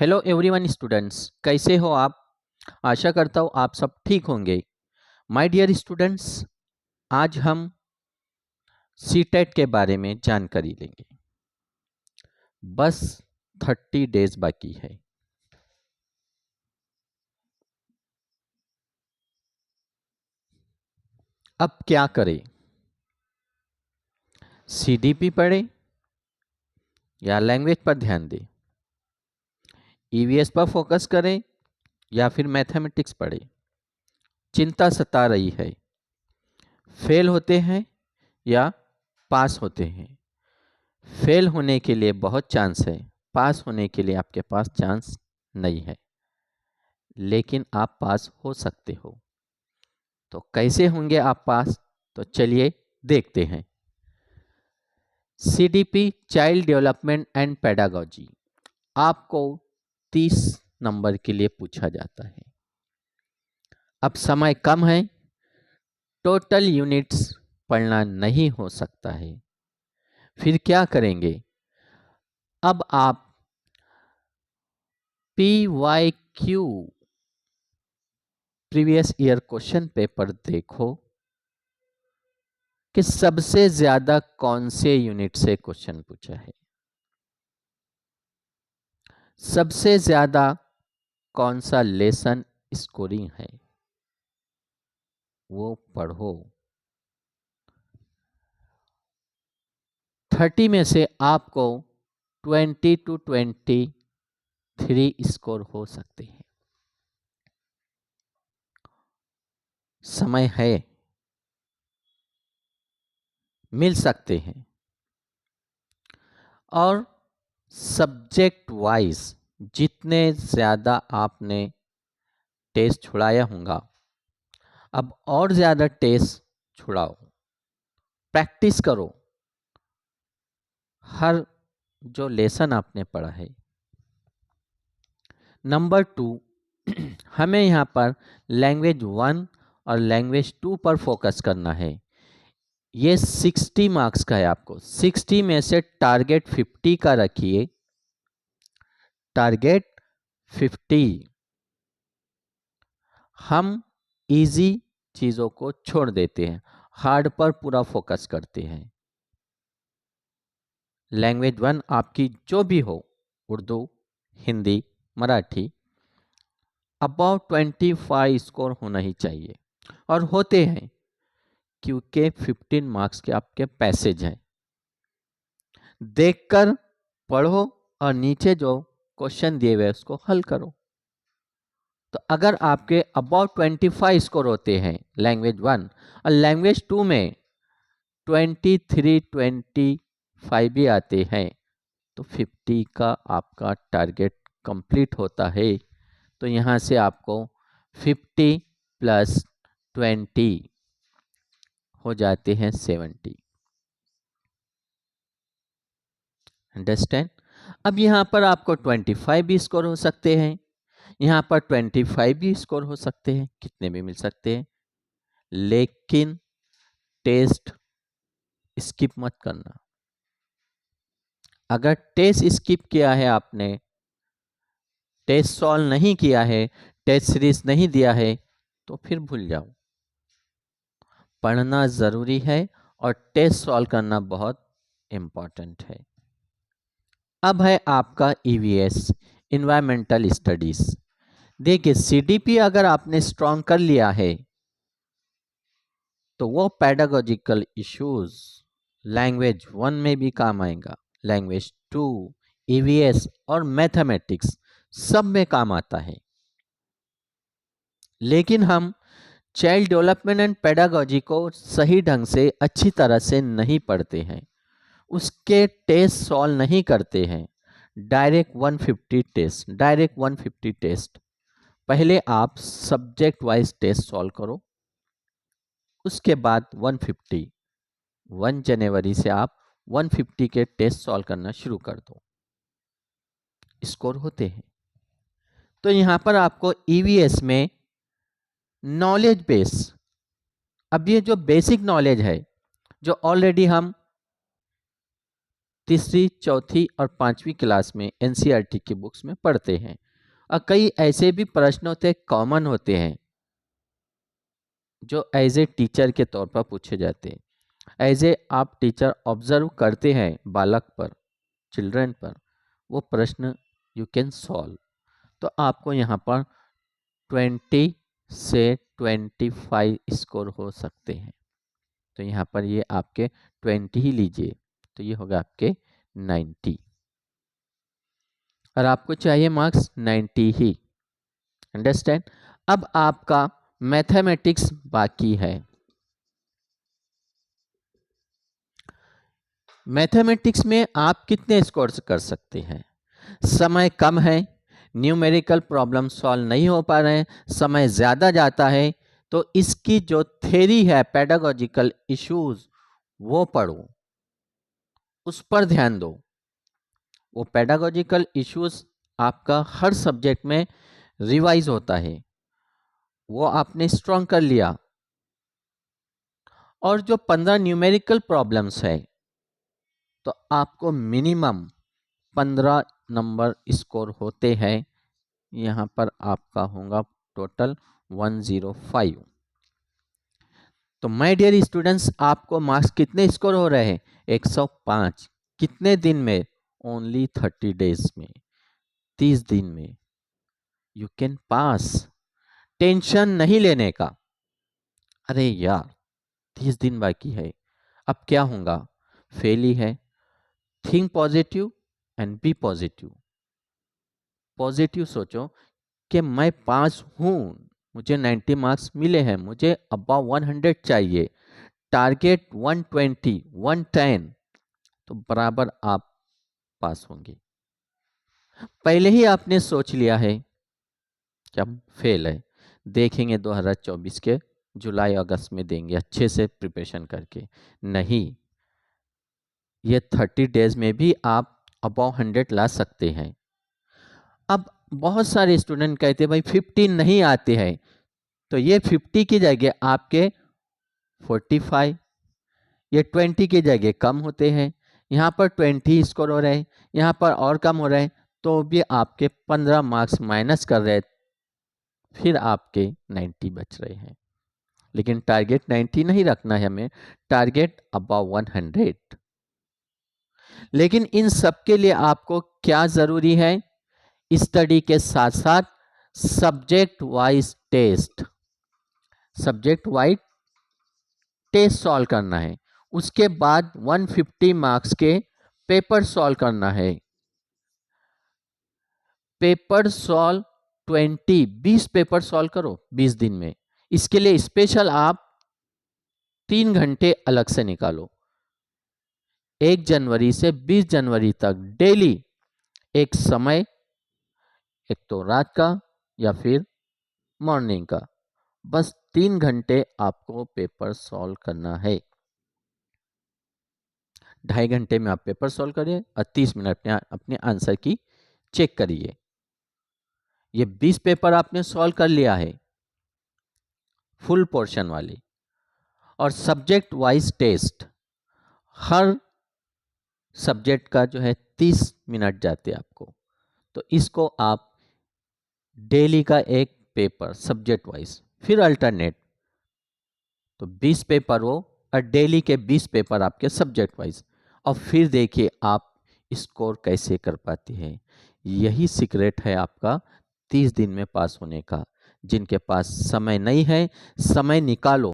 Hello everyone students, कैसे हो आप। आशा करता हूँ आप सब ठीक होंगे। माय डियर स्टूडेंट्स, आज हम सीटेट के बारे में जानकारी लेंगे। बस 30 डेज बाकी है। अब क्या करें? सीडीपी पढ़े या लैंग्वेज पर ध्यान दें? ईवीएस पर फोकस करें या फिर मैथमेटिक्स पढ़े? चिंता सता रही है। फेल होते हैं या पास होते हैं? फेल होने के लिए बहुत चांस है, पास होने के लिए आपके पास चांस नहीं है, लेकिन आप पास हो सकते हो। तो कैसे होंगे आप पास? तो चलिए देखते हैं। CDP child development and pedagogy आपको 30 नंबर के लिए पूछा जाता है। अब समय कम है, टोटल यूनिट्स पढ़ना नहीं हो सकता है। फिर क्या करेंगे? अब आप PYQ previous year question paper देखो कि सबसे ज्यादा कौन से यूनिट से क्वेश्चन पूछा है, सबसे ज्यादा कौन सा लेसन स्कोरिंग है, वो पढ़ो। 30 में से आपको 20 to 23 स्कोर हो सकते हैं। समय है, मिल सकते हैं। और सब्जेक्ट वाइज जितने ज्यादा आपने टेस्ट छुड़ाया होगा, अब और ज्यादा टेस्ट छुड़ाओ, प्रैक्टिस करो। हर जो लेसन आपने पढ़ा है। नंबर 2, हमें यहाँ पर लैंग्वेज 1 और लैंग्वेज 2 पर फोकस करना है। ये 60 मार्क्स का है। आपको 60 में से टारगेट 50 का रखिए। टारगेट 50। हम इजी चीजों को छोड़ देते हैं, हार्ड पर पूरा फोकस करते हैं। लैंग्वेज 1 आपकी जो भी हो, उर्दू, हिंदी, मराठी, अबाउट 25 स्कोर होना ही चाहिए। और होते हैं, क्योंकि 15 मार्क्स के आपके पैसेज हैं। देखकर पढ़ो और नीचे जो क्वेश्चन दिए हुए उसको हल करो। तो अगर आपके अबाउट 25 स्कोर होते हैं लैंग्वेज 1 और लैंग्वेज 2 में 23, 25 भी आते हैं, तो 50 का आपका टारगेट कंप्लीट होता है। तो यहाँ से आपको 50 प्लस 20 हो जाते हैं 70। अंडरस्टैंड? अब यहाँ पर आपको 25 भी स्कोर हो सकते हैं, यहाँ पर 25 भी स्कोर हो सकते हैं, कितने भी मिल सकते हैं। लेकिन टेस्ट स्किप मत करना। अगर टेस्ट स्किप किया है आपने, टेस्ट सॉल्व नहीं किया है, टेस्ट सीरीज नहीं दिया है, तो फिर भूल जाओ। पढ़ना जरूरी है और टेस्ट सॉल्व करना बहुत इंपॉर्टेंट है। अब है आपका ईवीएस, इन्वायरमेंटल स्टडीज। देखिए, सीडीपी अगर आपने स्ट्रॉन्ग कर लिया है, तो वो पेडागोजिकल इश्यूज लैंग्वेज 1 में भी काम आएगा, लैंग्वेज 2, ईवीएस और मैथमेटिक्स सब में काम आता है। लेकिन हम चाइल्ड डेवलपमेंट एंड पेडागोजी को सही ढंग से अच्छी तरह से नहीं पढ़ते हैं, उसके टेस्ट सॉल्व नहीं करते हैं। Direct 150 test, direct 150 test. पहले आप सब्जेक्ट वाइज टेस्ट सॉल्व करो, उसके बाद 150, 1 जनवरी से आप 150 के टेस्ट सॉल्व करना शुरू कर दो, स्कोर होते हैं। तो यहां पर आपको ईवीएस में नॉलेज बेस, अब ये जो बेसिक नॉलेज है, जो ऑलरेडी हम तीसरी, चौथी और पांचवी क्लास में एनसीईआरटी की बुक्स में पढ़ते हैं। और कई ऐसे भी प्रश्न होते कॉमन होते हैं जो एज ए टीचर के तौर पर पूछे जाते हैं। एज ए आप टीचर ऑब्जर्व करते हैं बालक पर, चिल्ड्रन पर, वो प्रश्न यू कैन सॉल्व। तो आपको यहाँ पर 20 से 25 स्कोर हो सकते हैं। तो यहाँ पर ये आपके 20 ही लीजिए, तो ये होगा आपके 90, और आपको चाहिए मार्क्स 90 ही। अंडरस्टैंड। अब आपका मैथमेटिक्स बाकी है। मैथमेटिक्स में आप कितने स्कोर कर सकते हैं? समय कम है, न्यूमेरिकल प्रॉब्लम सॉल्व नहीं हो पा रहे हैं, समय ज़्यादा जाता है, तो इसकी जो थ्योरी है पेडागोजिकल इश्यूज वो पढ़ो, उस पर ध्यान दो। वो पेडागोजिकल इश्यूज आपका हर सब्जेक्ट में रिवाइज होता है, वो आपने स्ट्रॉन्ग कर लिया। और जो 15 न्यूमेरिकल प्रॉब्लम्स है, तो आपको मिनिमम 15 नंबर स्कोर होते हैं। यहाँ पर आपका होगा टोटल 105। तो माय डियर स्टूडेंट्स, आपको मार्क्स कितने स्कोर हो रहे हैं? 105। कितने दिन में? ओनली 30 डेज में, 30 दिन में यू कैन पास। टेंशन नहीं लेने का, अरे यार 30 दिन बाकी है, अब क्या होगा, फेल ही है। Think positive and be positive. Positive सोचो कि मैं पास हूँ, मुझे 90 मार्क्स मिले हैं, मुझे अबाव 100 चाहिए, टारगेट 120, 110, तो बराबर आप पास होंगे। पहले ही आपने सोच लिया है कि हम फेल है, देखेंगे 2024 के जुलाई अगस्त में देंगे अच्छे से प्रिपरेशन करके। नहीं, ये 30 डेज में भी आप अबाव 100 ला सकते हैं। अब बहुत सारे स्टूडेंट कहते हैं भाई 15 नहीं आते हैं, तो ये 50 की जगह आपके 45, ये 20 की जगह कम होते हैं। यहाँ पर 20 स्कोर हो रहे हैं, यहाँ पर और कम हो रहे हैं, तो भी आपके 15 मार्क्स माइनस कर रहे हैं, फिर आपके 90 बच रहे हैं। लेकिन टारगेट 90 नहीं रखना है हमें, टारगेट अबाव 100। लेकिन इन सब के लिए आपको क्या जरूरी है? स्टडी के साथ साथ subject wise test, subject wise test solve करना है। उसके बाद 150 मार्क्स के पेपर सॉल्व करना है। पेपर सॉल्व 20 पेपर सॉल्व करो 20 दिन में। इसके लिए स्पेशल आप 3 घंटे अलग से निकालो। 1 जनवरी से 20 जनवरी तक डेली एक समय, एक तो रात का या फिर मॉर्निंग का, बस 3 घंटे आपको पेपर सॉल्व करना है। 2.5 घंटे में आप पेपर सॉल्व करिए और 30 मिनट में अपने आंसर की चेक करिए। ये 20 पेपर आपने सॉल्व कर लिया है फुल पोर्शन वाले। और सब्जेक्ट वाइज टेस्ट, हर सब्जेक्ट का जो है 30 मिनट जाते आपको, तो इसको आप डेली का एक पेपर सब्जेक्ट वाइज, फिर अल्टरनेट, तो 20 पेपर वो और डेली के 20 पेपर आपके सब्जेक्ट वाइज। और फिर देखिए आप स्कोर कैसे कर पाते हैं। यही सीक्रेट है आपका 30 दिन में पास होने का। जिनके पास समय नहीं है, समय निकालो।